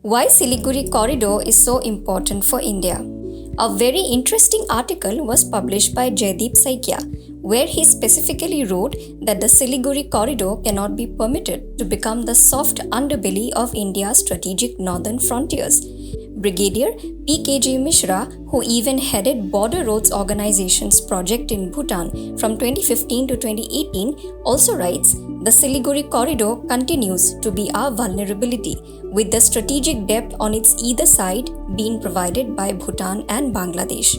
Why Siliguri Corridor is so important for India? A very interesting article was published by Jaideep Saikia, where he specifically wrote that the Siliguri Corridor cannot be permitted to become the soft underbelly of India's strategic northern frontiers. Brigadier P.K.J. Mishra, who even headed Border Roads Organization's project in Bhutan from 2015 to 2018, also writes, the Siliguri Corridor continues to be our vulnerability, with the strategic depth on its either side being provided by Bhutan and Bangladesh.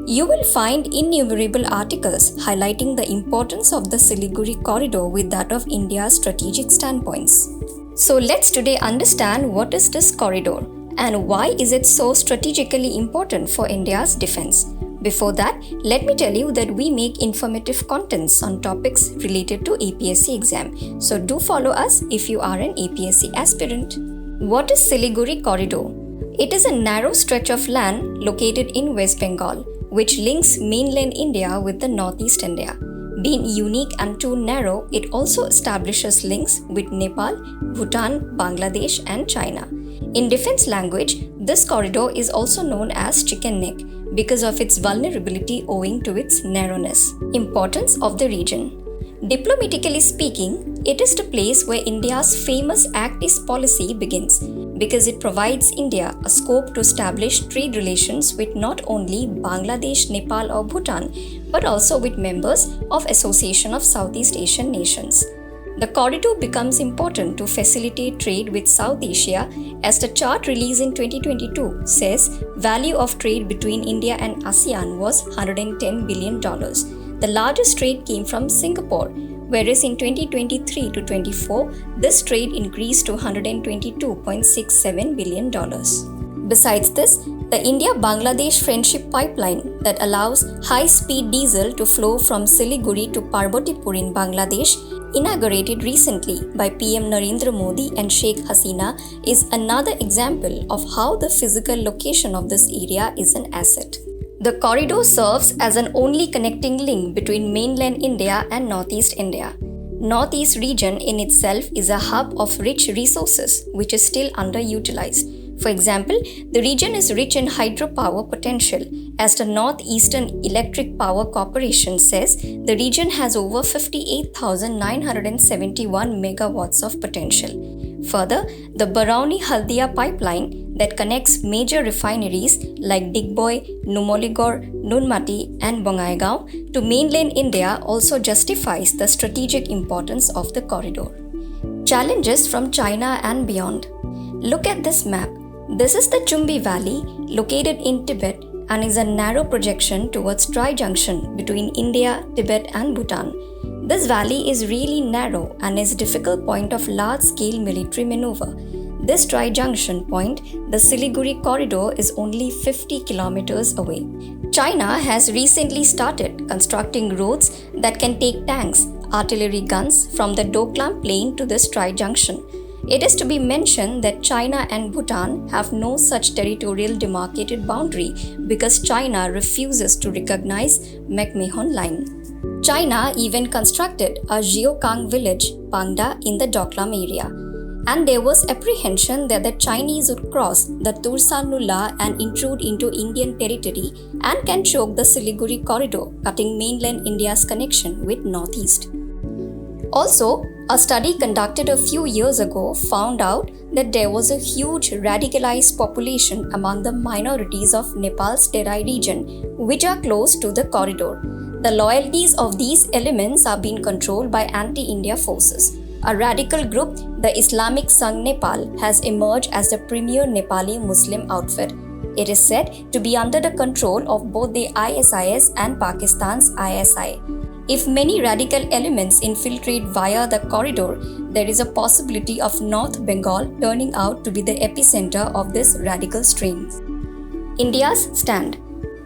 You will find innumerable articles highlighting the importance of the Siliguri Corridor with that of India's strategic standpoints. So let's today understand what is this corridor and why is it so strategically important for India's defense. Before that, let me tell you that we make informative contents on topics related to APSC exam. So do follow us if you are an APSC aspirant. What is Siliguri Corridor? It is a narrow stretch of land located in West Bengal, which links mainland India with the northeast India. Being unique and too narrow, it also establishes links with Nepal, Bhutan, Bangladesh, and China. In defense language, this corridor is also known as chicken neck because of its vulnerability owing to its narrowness. Importance of the region. Diplomatically speaking, it is the place where India's famous Act East policy begins because it provides India a scope to establish trade relations with not only Bangladesh, Nepal or Bhutan, but also with members of Association of Southeast Asian Nations. The corridor becomes important to facilitate trade with South Asia as the chart released in 2022 says value of trade between India and ASEAN was $110 billion. The largest trade came from Singapore, whereas in 2023 to 24, this trade increased to $122.67 billion. Besides this, the India-Bangladesh Friendship Pipeline that allows high-speed diesel to flow from Siliguri to Parbatipur in Bangladesh, inaugurated recently by PM Narendra Modi and Sheikh Hasina, is another example of how the physical location of this area is an asset. The corridor serves as an only connecting link between mainland India and northeast India. Northeast region in itself is a hub of rich resources which is still underutilized. For example, the region is rich in hydropower potential. As the Northeastern Electric Power Corporation says, the region has over 58,971 megawatts of potential. Further, the Barauni-Haldia pipeline that connects major refineries like Digboi, Numaligarh, Nunmati and Bongaigaon to mainland India also justifies the strategic importance of the corridor. Challenges from China and beyond. Look at this map. This is the Chumbi Valley, located in Tibet, and is a narrow projection towards tri-junction between India, Tibet and Bhutan. This valley is really narrow and is a difficult point of large-scale military maneuver. This tri-junction point, the Siliguri Corridor, is only 50 kilometers away. China has recently started constructing roads that can take tanks, artillery guns from the Doklam Plain to this tri-junction. It is to be mentioned that China and Bhutan have no such territorial demarcated boundary because China refuses to recognize McMahon Line. China even constructed a Geokang village, Pangda, in the Doklam area. And there was apprehension that the Chinese would cross the Tursa Nulla and intrude into Indian territory and can choke the Siliguri Corridor, cutting mainland India's connection with Northeast. Also, a study conducted a few years ago found out that there was a huge radicalized population among the minorities of Nepal's Terai region, which are close to the corridor. The loyalties of these elements are being controlled by anti-India forces. A radical group, the Islamic Sangh Nepal, has emerged as the premier Nepali Muslim outfit. It is said to be under the control of both the ISIS and Pakistan's ISI. If many radical elements infiltrate via the corridor, there is a possibility of North Bengal turning out to be the epicenter of this radical strain. India's stand.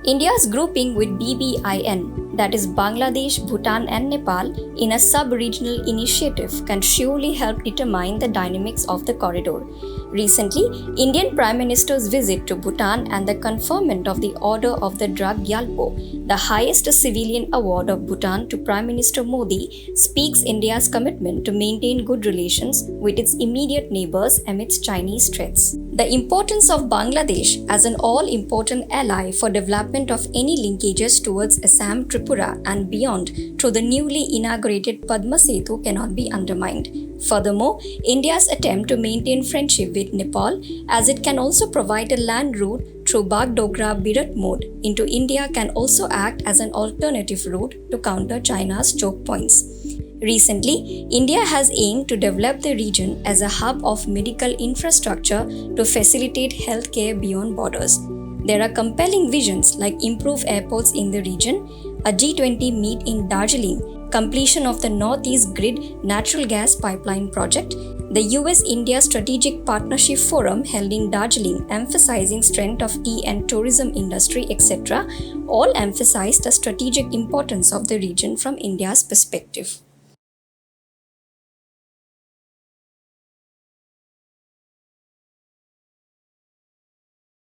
India's grouping with BBIN, that is Bangladesh, Bhutan and Nepal, in a sub-regional initiative can surely help determine the dynamics of the corridor. Recently, Indian Prime Minister's visit to Bhutan and the conferment of the Order of the Drug Gyalpo, the highest civilian award of Bhutan to Prime Minister Modi, speaks India's commitment to maintain good relations with its immediate neighbors amidst Chinese threats. The importance of Bangladesh as an all-important ally for development of any linkages towards Assam, Tripura and beyond through the newly inaugurated Padma Setu cannot be undermined. Furthermore, India's attempt to maintain friendship with Nepal, as it can also provide a land route through Bagdogra Birat mode into India, can also act as an alternative route to counter China's choke points. Recently, India has aimed to develop the region as a hub of medical infrastructure to facilitate healthcare beyond borders. There are compelling visions like improved airports in the region, a G20 meet in Darjeeling, completion of the Northeast Grid natural gas pipeline project, the US-India Strategic Partnership Forum held in Darjeeling emphasizing strength of tea and tourism industry, etc., all emphasize the strategic importance of the region from India's perspective.